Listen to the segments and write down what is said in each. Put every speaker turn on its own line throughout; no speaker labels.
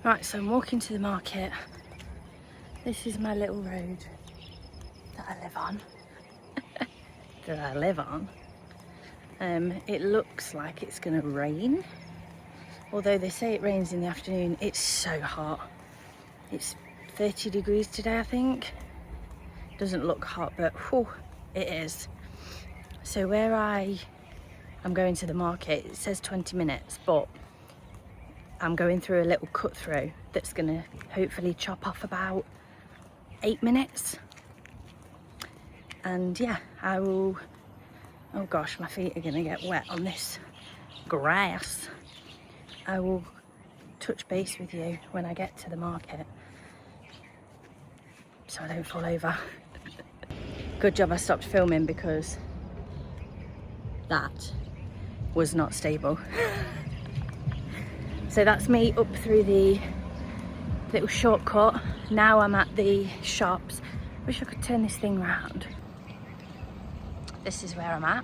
Right, so I'm walking to the market. This is my little road that I live on. It looks like it's gonna rain. Although they say it rains in the afternoon, it's so hot. It's 30 degrees today, I think. Doesn't look hot, but whew, it is. So where I'm going to the market, it says 20 minutes, but I'm going through a little cut through that's gonna hopefully chop off about 8 minutes. And yeah, I will, oh gosh, my feet are gonna get wet on this grass. I will touch base with you when I get to the market so I don't fall over. Good job I stopped filming because that was not stable. So that's me up through the little shortcut. Now I'm at the shops. Wish I could turn this thing round. This is where I'm at.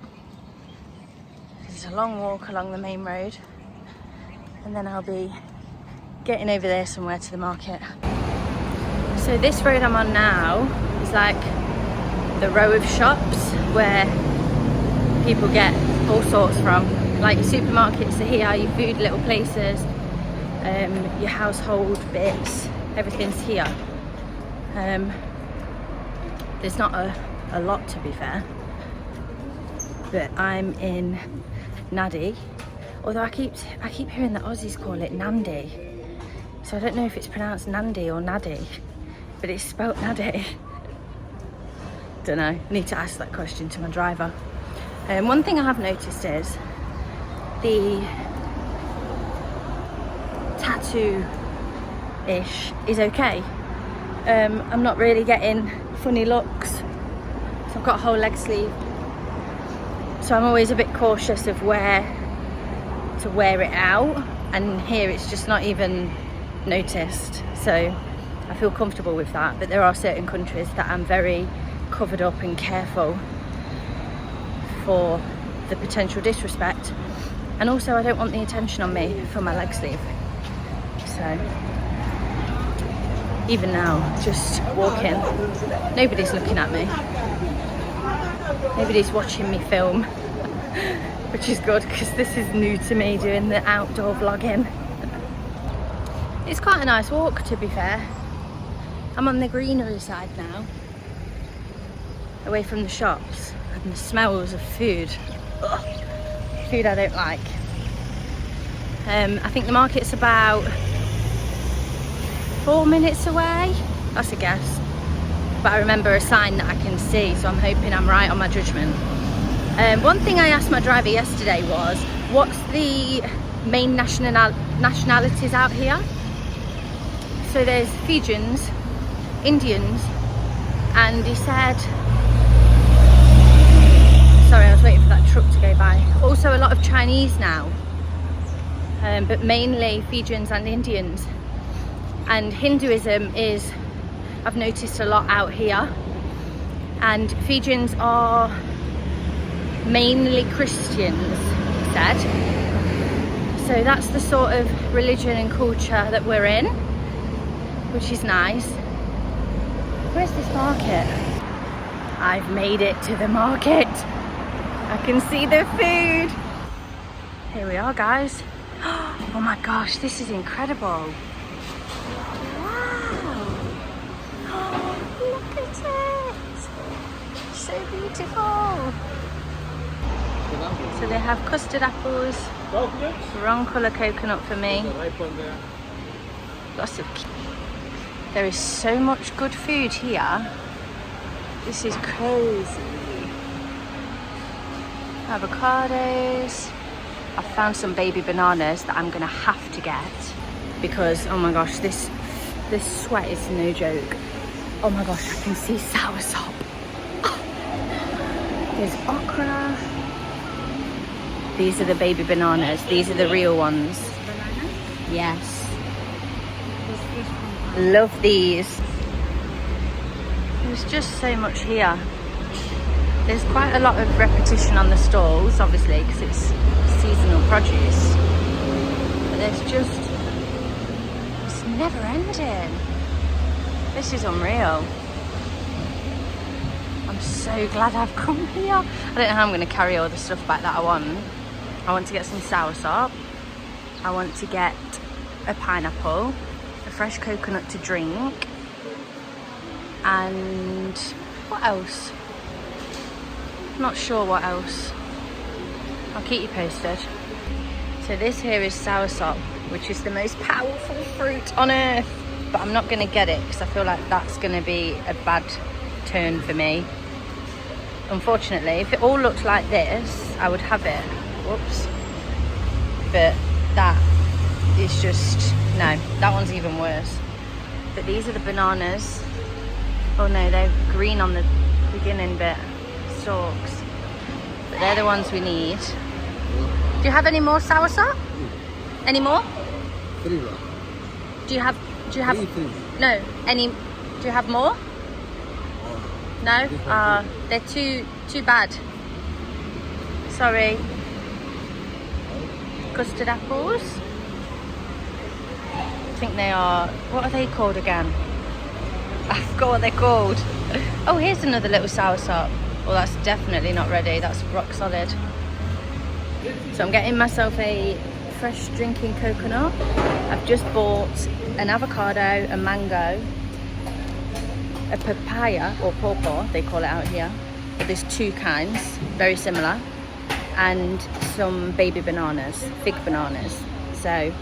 It's a long walk along the main road, and then I'll be getting over there somewhere to the market. So this road I'm on now is like the row of shops where people get all sorts from. Like your supermarkets are here, your food little places, your household bits, everything's here. There's not a lot, to be fair, but I'm in Nadi, although I keep hearing the Aussies call it Nandi, so I don't know if it's pronounced Nandi or Nadi, but it's spelt Nadi. Don't know, need to ask that question to my driver. One thing I have noticed is the tattoo-ish is okay. I'm not really getting funny looks. So I've got a whole leg sleeve. So I'm always a bit cautious of where to wear it out. And here it's just not even noticed. So I feel comfortable with that. But there are certain countries that I'm very covered up and careful for the potential disrespect. And also I don't want the attention on me for my leg sleeve. So even now, just walking, nobody's looking at me. Nobody's watching me film, which is good because this is new to me, doing the outdoor vlogging. It's quite a nice walk, to be fair. I'm on the greenery side now, away from the shops and the smells of food. Ugh. Food I don't like. I think the market's about 4 minutes away. That's a guess. But I remember a sign that I can see, so I'm hoping I'm right on my judgment. One thing I asked my driver yesterday was, what's the main nationalities out here? So there's Fijians, Indians, and he said, sorry, I was waiting for that truck to go by. Also a lot of Chinese now, but mainly Fijians and Indians. And Hinduism is, I've noticed a lot out here. And Fijians are mainly Christians, he said. So that's the sort of religion and culture that we're in, which is nice. Where's this market? I've made it to the market. I can see the food. Here we are, guys. Oh my gosh, this is incredible. Wow. Oh, look at it. So beautiful. So they have custard apples. Wrong colour coconut for me. Lots of. There is so much good food here. This is crazy. Avocados. I found some baby bananas that I'm gonna have to get because, oh my gosh, this sweat is no joke. Oh my gosh, I can see soursop. Oh. There's okra. These are the baby bananas. These are the real ones. Yes. Love these. There's just so much here. There's quite a lot of repetition on the stalls, obviously, because it's seasonal produce. But there's just never ending. This is unreal. I'm so glad I've come here. I don't know how I'm going to carry all the stuff back that I want. I want to get some soursop. I want to get a pineapple, a fresh coconut to drink, and what else? Not sure what else. I'll keep you posted. So this here is soursop, which is the most powerful fruit on earth. But I'm not going to get it because I feel like that's going to be a bad turn for me. Unfortunately, if it all looked like this, I would have it. Whoops. But that is just, no, that one's even worse. But these are the bananas. Oh no, they're green on the beginning bit, stalks. But they're the ones we need. Do you have any more soursop? Any more?
Do
you have, no, any, do you have more? No? They're too bad. Sorry. Custard apples. I think they are, what are they called again? I forgot what they're called. Oh, here's another little soursop. Well, that's definitely not ready. That's rock solid. So I'm getting myself a fresh drinking coconut. I've just bought an avocado, a mango, a papaya, or pawpaw, they call it out here. But there's two kinds, very similar. And some baby bananas, fig bananas. So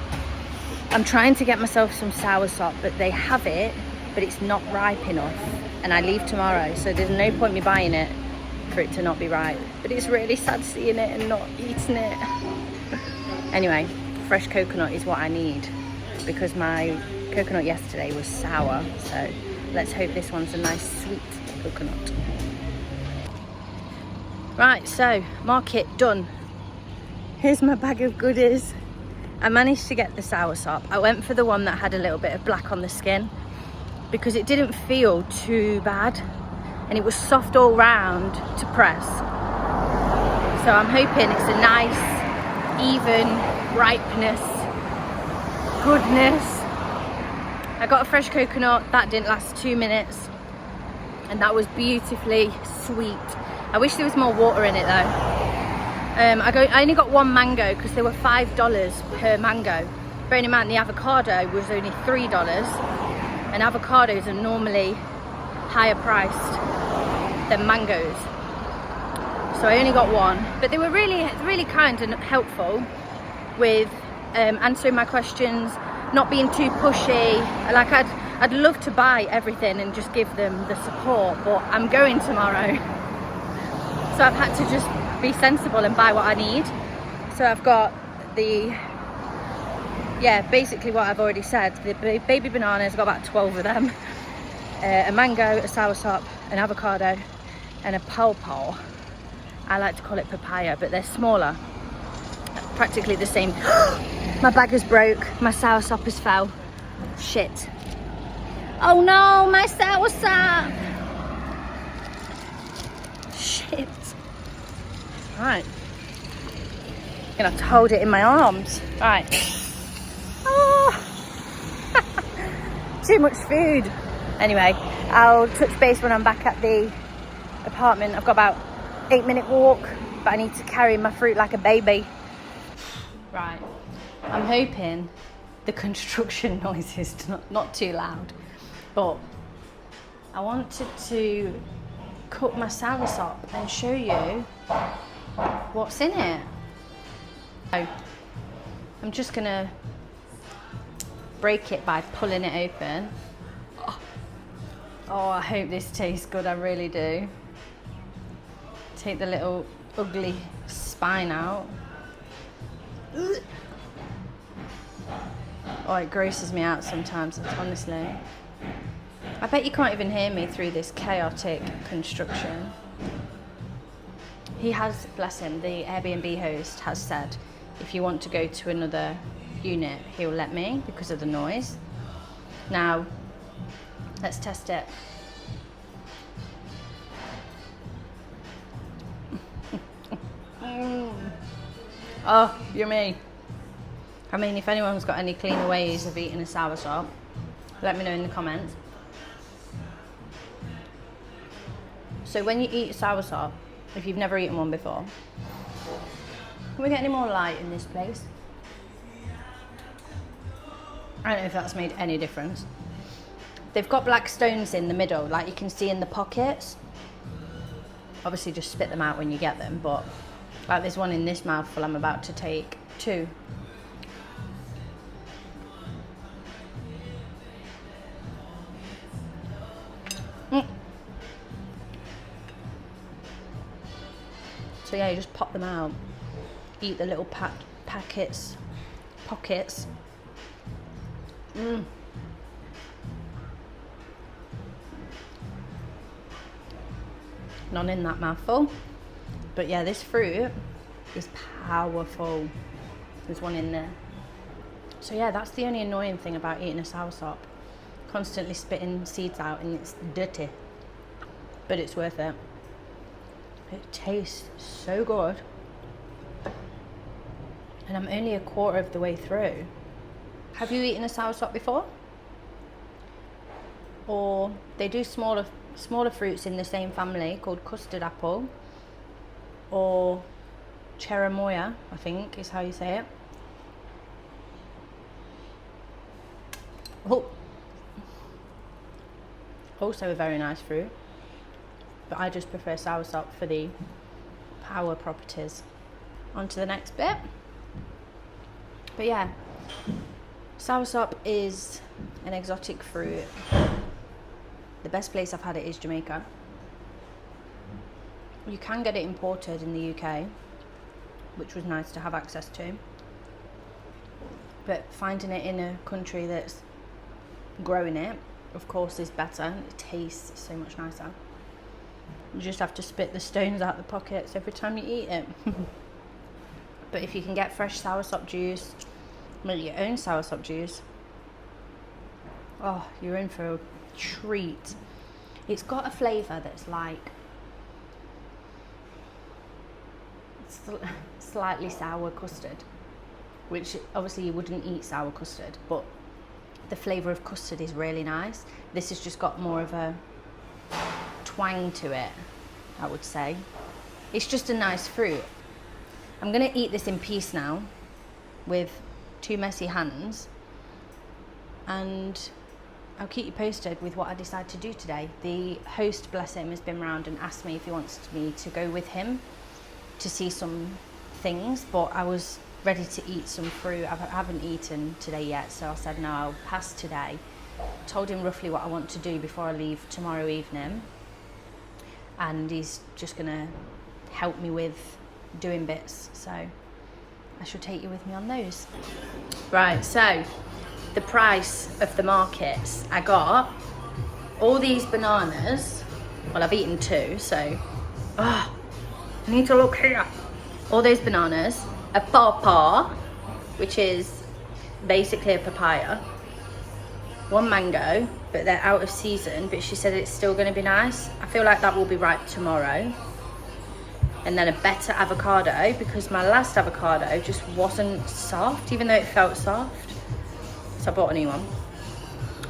I'm trying to get myself some soursop, but they have it, but it's not ripe enough. And I leave tomorrow, so there's no point me buying it for it to not be ripe. But it's really sad seeing it and not eating it. Anyway, fresh coconut is what I need because my coconut yesterday was sour. So let's hope this one's a nice sweet coconut. Right, so market done. Here's my bag of goodies. I managed to get the soursop. I went for the one that had a little bit of black on the skin because it didn't feel too bad and it was soft all round to press. So I'm hoping it's a nice, even ripeness, goodness. I got a fresh coconut, that didn't last 2 minutes and that was beautifully sweet. I wish there was more water in it though. I only got one mango because they were $5 per mango. Bearing in mind the avocado was only $3 and avocados are normally higher priced than mangoes. So I only got one, but they were really kind and helpful with answering my questions, not being too pushy. Like I'd love to buy everything and just give them the support, but I'm going tomorrow. So I've had to just be sensible and buy what I need. So I've got the, basically what I've already said. The baby bananas, I've got about 12 of them. A mango, a soursop, an avocado, and a pawpaw. I like to call it papaya, but they're smaller. Practically the same. My bag has broke, my soursop has fell. Shit. Oh no, my soursop! Shit. Right. I'm gonna have to hold it in my arms. Right. Oh. Too much food. Anyway, I'll touch base when I'm back at the apartment. I've got about 8-minute walk, but I need to carry my fruit like a baby. Right. I'm hoping the construction noise is not too loud, but I wanted to cut my soursop and show you what's in it. So I'm just gonna break it by pulling it open. Oh, I hope this tastes good, I really do. Take the little ugly spine out. Oh, it grosses me out sometimes, honestly. I bet you can't even hear me through this chaotic construction. He has, bless him, the Airbnb host has said, if you want to go to another unit, he'll let me because of the noise. Now, let's test it. Oh, yummy. I mean, if anyone's got any cleaner ways of eating a soursop, let me know in the comments. So when you eat soursop, if you've never eaten one before, can we get any more light in this place? I don't know if that's made any difference. They've got black stones in the middle, like you can see in the pockets. Obviously just spit them out when you get them, but like there's one in this mouthful I'm about to take too. So yeah, you just pop them out, eat the little pockets. None in that mouthful, but yeah, this fruit is powerful. There's one in there. So yeah, that's the only annoying thing about eating a soursop. Constantly spitting seeds out and it's dirty, but it's worth it. It tastes so good. And I'm only a quarter of the way through. Have you eaten a soursop before? Or they do smaller fruits in the same family called custard apple, or cherimoya, I think is how you say it. Oh, also a very nice fruit, but I just prefer soursop for the power properties. On to the next bit. But yeah, soursop is an exotic fruit. The best place I've had it is Jamaica. You can get it imported in the UK, which was nice to have access to. But finding it in a country that's growing it, of course, is better. It tastes so much nicer. You just have to spit the stones out the pockets every time you eat it. But if you can get fresh soursop juice, make your own soursop juice, oh, you're in for a treat. It's got a flavour that's like slightly sour custard, which obviously you wouldn't eat sour custard, but the flavour of custard is really nice. This has just got more of a twang to it, I would say. It's just a nice fruit. I'm going to eat this in peace now with 2 messy hands, and I'll keep you posted with what I decide to do today. The host, bless him, has been round and asked me if he wants me to go with him to see some things, but I was ready to eat some fruit. I haven't eaten today yet, so I said no, I'll pass today. Told him roughly what I want to do before I leave tomorrow evening, and he's just gonna help me with doing bits, so I shall take you with me on those. Right, so the price of the markets. I got all these bananas. Well, I've eaten 2, so I need to look here. All those bananas, a pawpaw, which is basically a papaya, 1 mango, but they're out of season, but she said it's still going to be nice. I feel like that will be ripe tomorrow. And then a better avocado, because my last avocado just wasn't soft, even though it felt soft. So I bought a new one.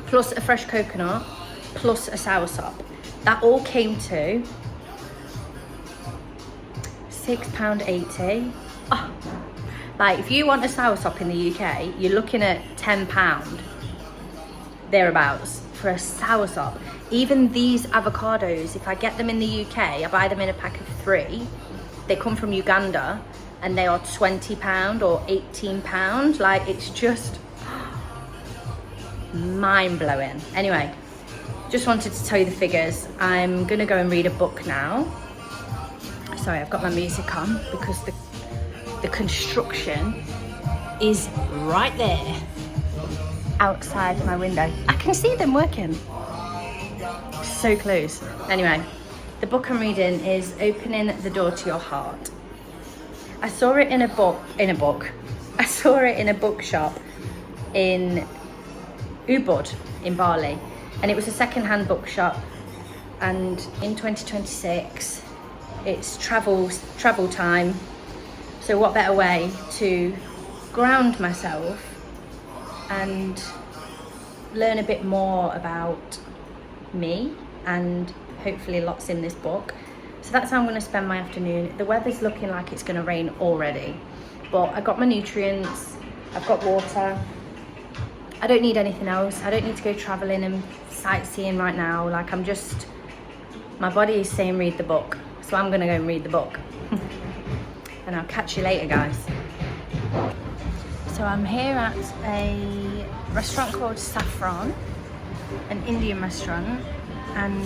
Plus a fresh coconut, plus a soursop. That all came to £6.80. Oh, like if you want a soursop in the UK, you're looking at £10 thereabouts for a soursop. Even these avocados, if I get them in the UK, I buy them in a pack of 3. They come from Uganda and they are £20 or £18. Like, it's just mind-blowing. Anyway, just wanted to tell you the figures. I'm gonna go and read a book now. Sorry, I've got my music on because the construction is right there outside my window. I can see them working so close. Anyway, the book I'm reading is Opening the Door to Your Heart. I saw it in a book. I saw it in a bookshop in Ubud in Bali, and it was a second-hand bookshop, and in 2026 it's travel time, so what better way to ground myself and learn a bit more about me, and hopefully lots in this book. So that's how I'm going to spend my afternoon. The weather's looking like it's going to rain already, but I got my nutrients, I've got water. I don't need anything else. I don't need to go traveling and sightseeing right now. Like, I'm just, my body is saying read the book, so I'm gonna go and read the book. And I'll catch you later, guys. So I'm here at a restaurant called Saffron, an Indian restaurant, and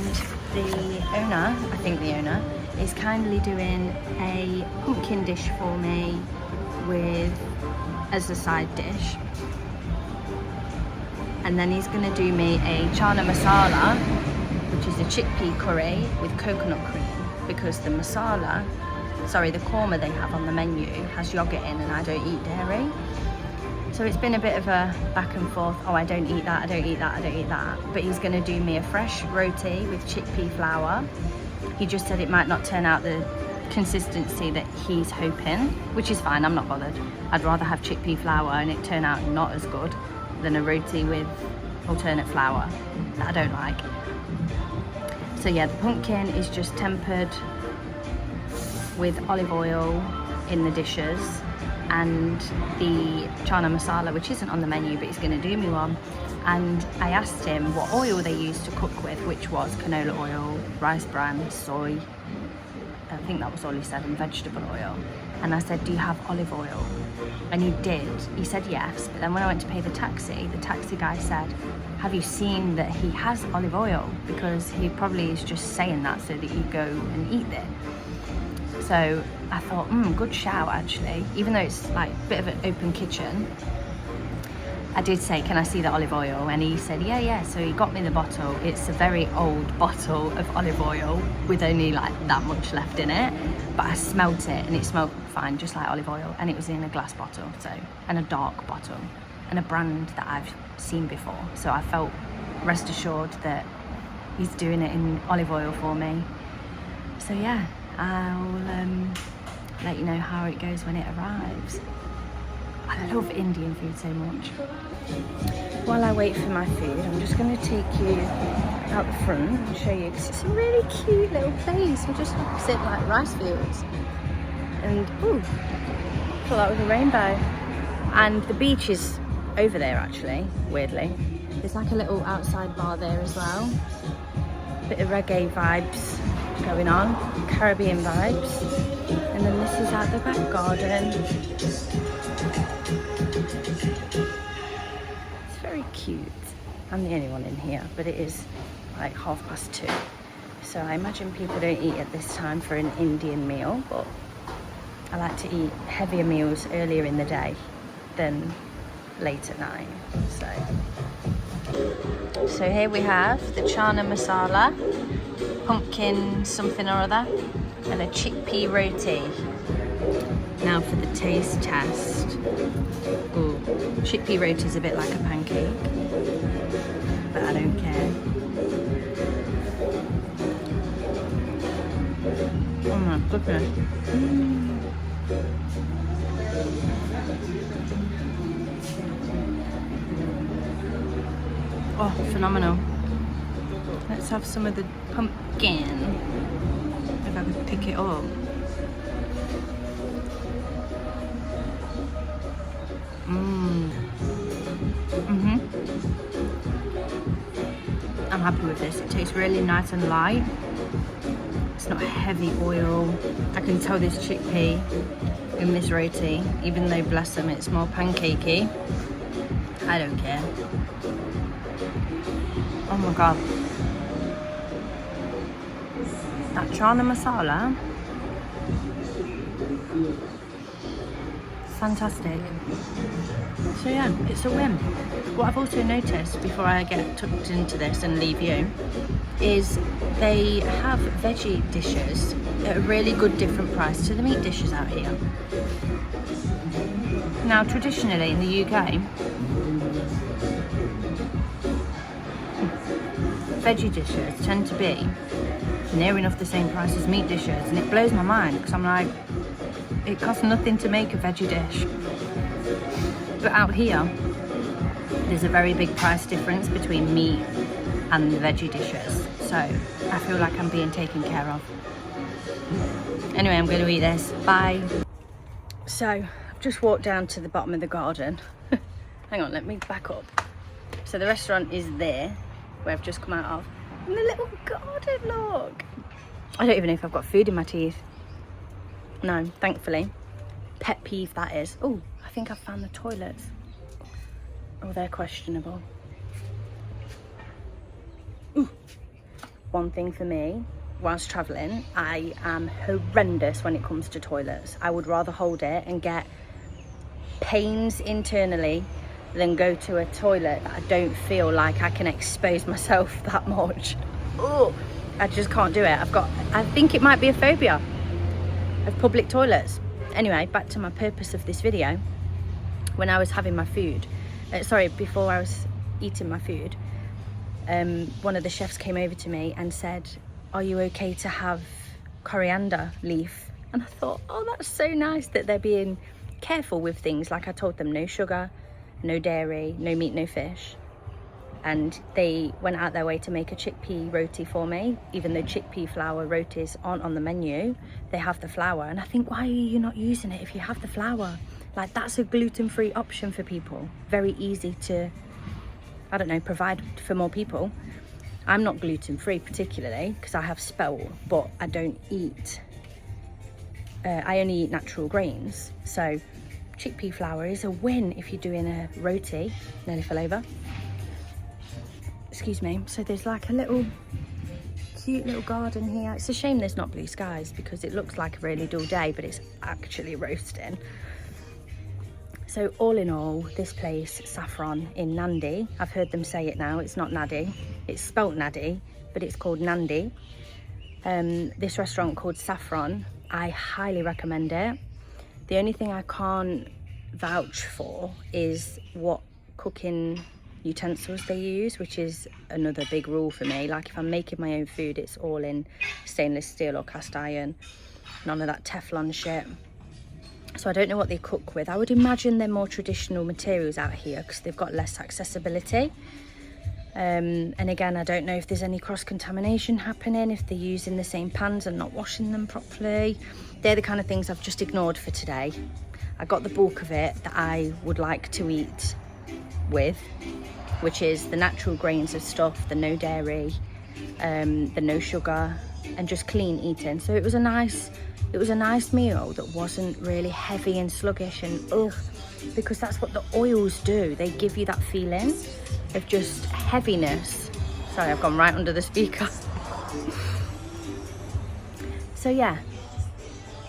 the owner, I think the owner, is kindly doing a pumpkin dish for me as a side dish. And then he's gonna do me a chana masala, which is a chickpea curry with coconut cream, because the korma they have on the menu has yogurt in, and I don't eat dairy. So it's been a bit of a back and forth. Oh, I don't eat that, I don't eat that, I don't eat that. But he's gonna do me a fresh roti with chickpea flour. He just said it might not turn out the consistency that he's hoping, which is fine, I'm not bothered. I'd rather have chickpea flour and it turn out not as good than a roti with alternate flour that I don't like. So yeah, the pumpkin is just tempered with olive oil in the dishes, and the chana masala, which isn't on the menu but he's going to do me one. And I asked him what oil they used to cook with, which was canola oil, rice bran, soy, I think that was all he said, and vegetable oil. And I said, do you have olive oil? And he did. He said yes, but then when I went to pay the taxi guy said, have you seen that he has olive oil? Because he probably is just saying that so that you go and eat it. So I thought, good shout actually. Even though it's like a bit of an open kitchen, I did say, can I see the olive oil? And he said, yeah. So he got me the bottle. It's a very old bottle of olive oil with only like that much left in it. But I smelt it and it smelled fine, just like olive oil. And it was in a glass bottle, and a dark bottle, and a brand that I've seen before. So I felt rest assured that he's doing it in olive oil for me. So yeah, I'll let you know how it goes when it arrives. I love Indian food so much. While I wait for my food, I'm just going to take you out the front and show you, because it's a really cute little place. We're just opposite like rice fields. And ooh, I thought that was a rainbow. And the beach is over there actually, weirdly. There's like a little outside bar there as well. Bit of reggae vibes going on, Caribbean vibes. And then this is out the back garden. It's very cute. I'm the only one in here, but it is like 2:30. So I imagine people don't eat at this time for an Indian meal, but I like to eat heavier meals earlier in the day than late at night. So here we have the chana masala, pumpkin something or other, and a chickpea roti. Now for the taste test. Ooh, chickpea roti is a bit like a pancake, but I don't care. Oh my goodness. Oh, phenomenal. Let's have some of the pumpkin. If I could pick it up. I'm happy with this. It tastes really nice and light. It's not heavy oil. I can tell this chickpea in this roti, even though bless them, it's more pancakey. I don't care. Oh my god. That chana masala, fantastic. So yeah, it's a win. What I've also noticed before I get tucked into this and leave you is they have veggie dishes at a really good different price to the meat dishes out here. Now traditionally in the UK, veggie dishes tend to be near enough the same price as meat dishes, and it blows my mind because I'm like, it costs nothing to make a veggie dish. But out here, there's a very big price difference between meat and the veggie dishes. So I feel like I'm being taken care of. Anyway, I'm going to eat this. Bye. So I've just walked down to the bottom of the garden. Hang on, let me back up. So the restaurant is there, where I've just come out of. And the little garden, look. I don't even know if I've got food in my teeth. No, thankfully. Pet peeve that is. Oh, I think I've found the toilets. Oh, they're questionable. Ooh. One thing for me, whilst travelling, I am horrendous when it comes to toilets. I would rather hold it and get pains internally than go to a toilet that I don't feel like I can expose myself that much. Oh, I just can't do it. I think it might be a phobia of public toilets. Anyway, back to my purpose of this video. When I was having my food, before I was eating my food, one of the chefs came over to me and said, "Are you okay to have coriander leaf?" And I thought, oh, that's so nice that they're being careful with things. Like I told them no sugar, no dairy, no meat, no fish. And they went out their way to make a chickpea roti for me. Even though chickpea flour rotis aren't on the menu, they have the flour. And I think, why are you not using it if you have the flour? Like, that's a gluten-free option for people. Very easy to, I don't know, provide for more people. I'm not gluten-free particularly because I have spelt, but I don't eat, I only eat natural grains. So chickpea flour is a win if you're doing a roti. Nearly fell over. Excuse me. So there's like a little cute little garden here. It's a shame there's not blue skies because it looks like a really dull day, but it's actually roasting. So all in all, this place, Saffron in Nandi, I've heard them say it now, it's not Nadi. It's spelt Nadi, but it's called Nandi. This restaurant called Saffron, I highly recommend it. The only thing I can't vouch for is what cooking utensils they use, which is another big rule for me. Like if I'm making my own food, it's all in stainless steel or cast iron, none of that Teflon shit. So I don't know what they cook with. I would imagine they're more traditional materials out here because they've got less accessibility. And again, I don't know if there's any cross-contamination happening, if they're using the same pans and not washing them properly. They're the kind of things I've just ignored for today. I got the bulk of it that I would like to eat with, which is the natural grains of stuff, the no dairy, the no sugar, and just clean eating. So it was a nice meal that wasn't really heavy and sluggish and ugh, because that's what the oils do. They give you that feeling of just heaviness. Sorry, I've gone right under the speaker. So yeah,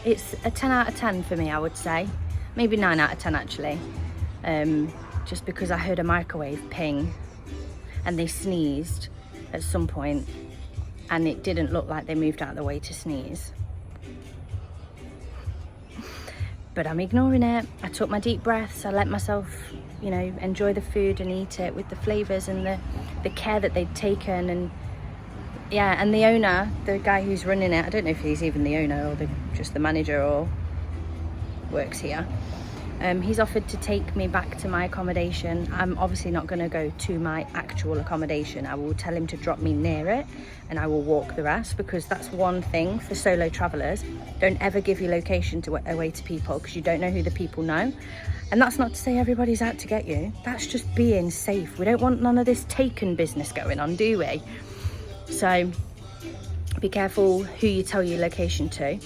it's a 10 out of 10 for me, I would say. Maybe 9 out of 10 actually. Just because I heard a microwave ping and they sneezed at some point and it didn't look like they moved out of the way to sneeze. But I'm ignoring it. I took my deep breaths. I let myself, you know, enjoy the food and eat it with the flavors and the care that they'd taken. And yeah, and the owner, the guy who's running it, I don't know if he's even the owner or just the manager or works here. He's offered to take me back to my accommodation. I'm obviously not going to go to my actual accommodation. I will tell him to drop me near it and I will walk the rest, because that's one thing for solo travelers. Don't ever give your location away to people, because you don't know who the people know. And that's not to say everybody's out to get you. That's just being safe. We don't want none of this taken business going on, do we? So be careful who you tell your location to.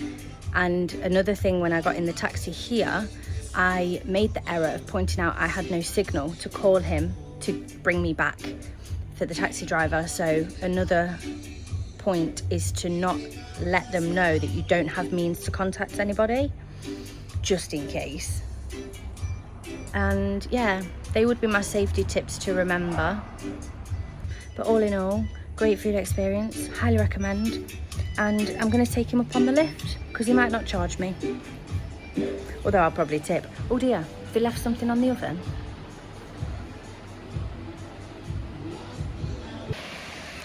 And another thing, when I got in the taxi here, I made the error of pointing out I had no signal to call him to bring me back for the taxi driver. So another point is to not let them know that you don't have means to contact anybody, just in case. And yeah, they would be my safety tips to remember. But all in all, great food experience, highly recommend. And I'm going to take him up on the lift because he might not charge me. Although I'll probably tip. Oh dear, they left something on the oven.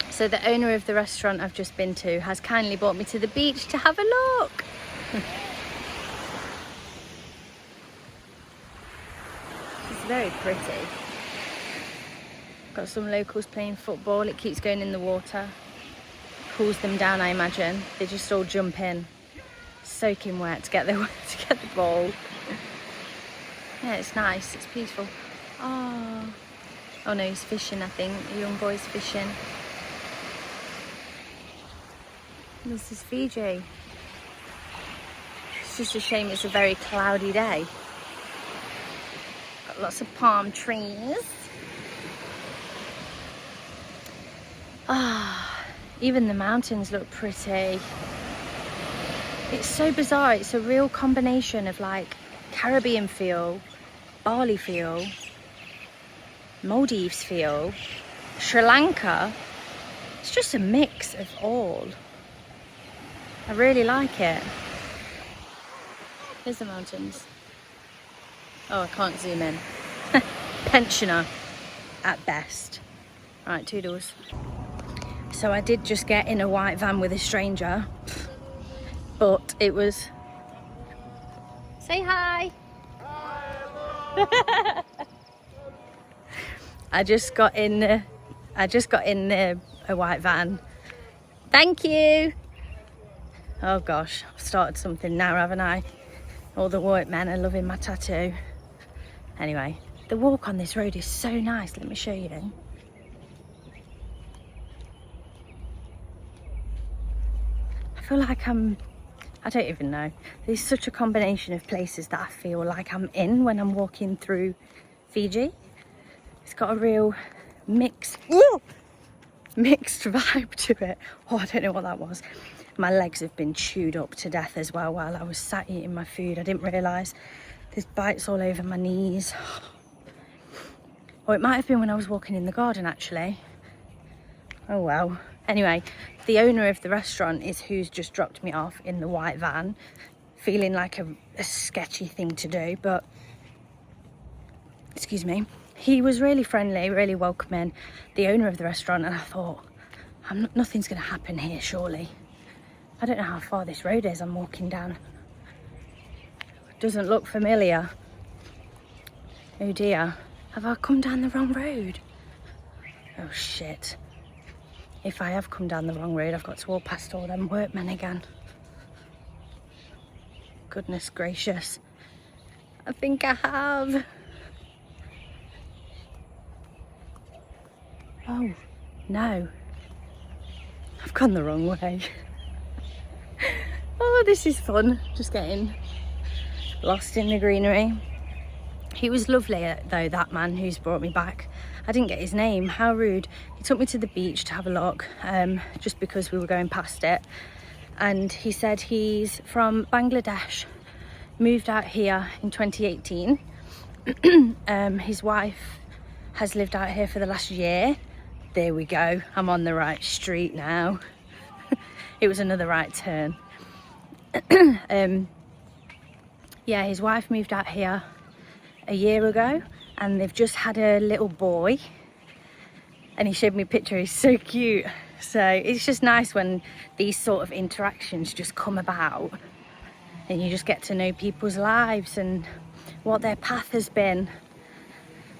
So the owner of the restaurant I've just been to has kindly brought me to the beach to have a look. She's very pretty. Got some locals playing football. It keeps going in the water. Cools them down, I imagine. They just all jump in, soaking wet to get the ball. Yeah, it's nice. It's peaceful. Oh no, he's fishing. I think the young boy's fishing. This is Fiji. It's just a shame it's a very cloudy day. Got lots of palm trees. Even the mountains look pretty. It's so bizarre. It's a real combination of like Caribbean feel, Bali feel, Maldives feel, Sri Lanka. It's just a mix of all. I really like it. Here's the mountains. Oh, I can't zoom in. Pensioner at best. Right, toodles. So I did just get in a white van with a stranger, but it was... Say hi! Hi. I just got in a white van. Thank you! Oh gosh, I've started something now, haven't I? All the white men are loving my tattoo. Anyway, the walk on this road is so nice. Let me show you. I feel like I don't even know. There's such a combination of places that I feel like I'm in when I'm walking through Fiji. It's got a real mixed vibe to it. Oh, I don't know what that was. My legs have been chewed up to death as well while I was sat eating my food. I didn't realise there's bites all over my knees. Or it might have been when I was walking in the garden, actually. Oh well. Anyway, the owner of the restaurant is who's just dropped me off in the white van, feeling like a sketchy thing to do, but excuse me, he was really friendly, really welcoming, the owner of the restaurant, and I thought, nothing's going to happen here, surely. I don't know how far this road is I'm walking down. It doesn't look familiar. Oh dear, have I come down the wrong road? Oh shit. If I have come down the wrong road, I've got to walk past all them workmen again. Goodness gracious. I think I have. Oh, no. I've gone the wrong way. Oh, this is fun. Just getting lost in the greenery. He was lovely though, that man who's brought me back. I didn't get his name, how rude. He took me to the beach to have a look, just because we were going past it. And he said he's from Bangladesh, moved out here in 2018. His wife has lived out here for the last year. There we go, I'm on the right street now. It was another right turn. Yeah, his wife moved out here a year ago and they've just had a little boy, and he showed me a picture. He's so cute. So it's just nice when these sort of interactions just come about and you just get to know people's lives and what their path has been.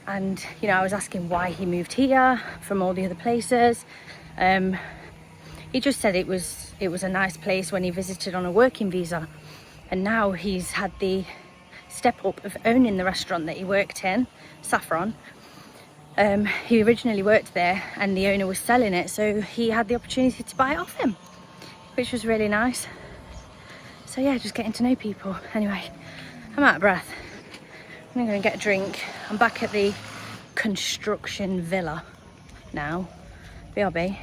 And you know, I was asking why he moved here from all the other places. He just said it was a nice place when he visited on a working visa, and now he's had the step up of owning the restaurant that he worked in, Saffron. He originally worked there and the owner was selling it, so he had the opportunity to buy it off him, which was really nice. So yeah, just getting to know people. Anyway, I'm out of breath. I'm gonna get a drink. I'm back at the construction villa now. BRB.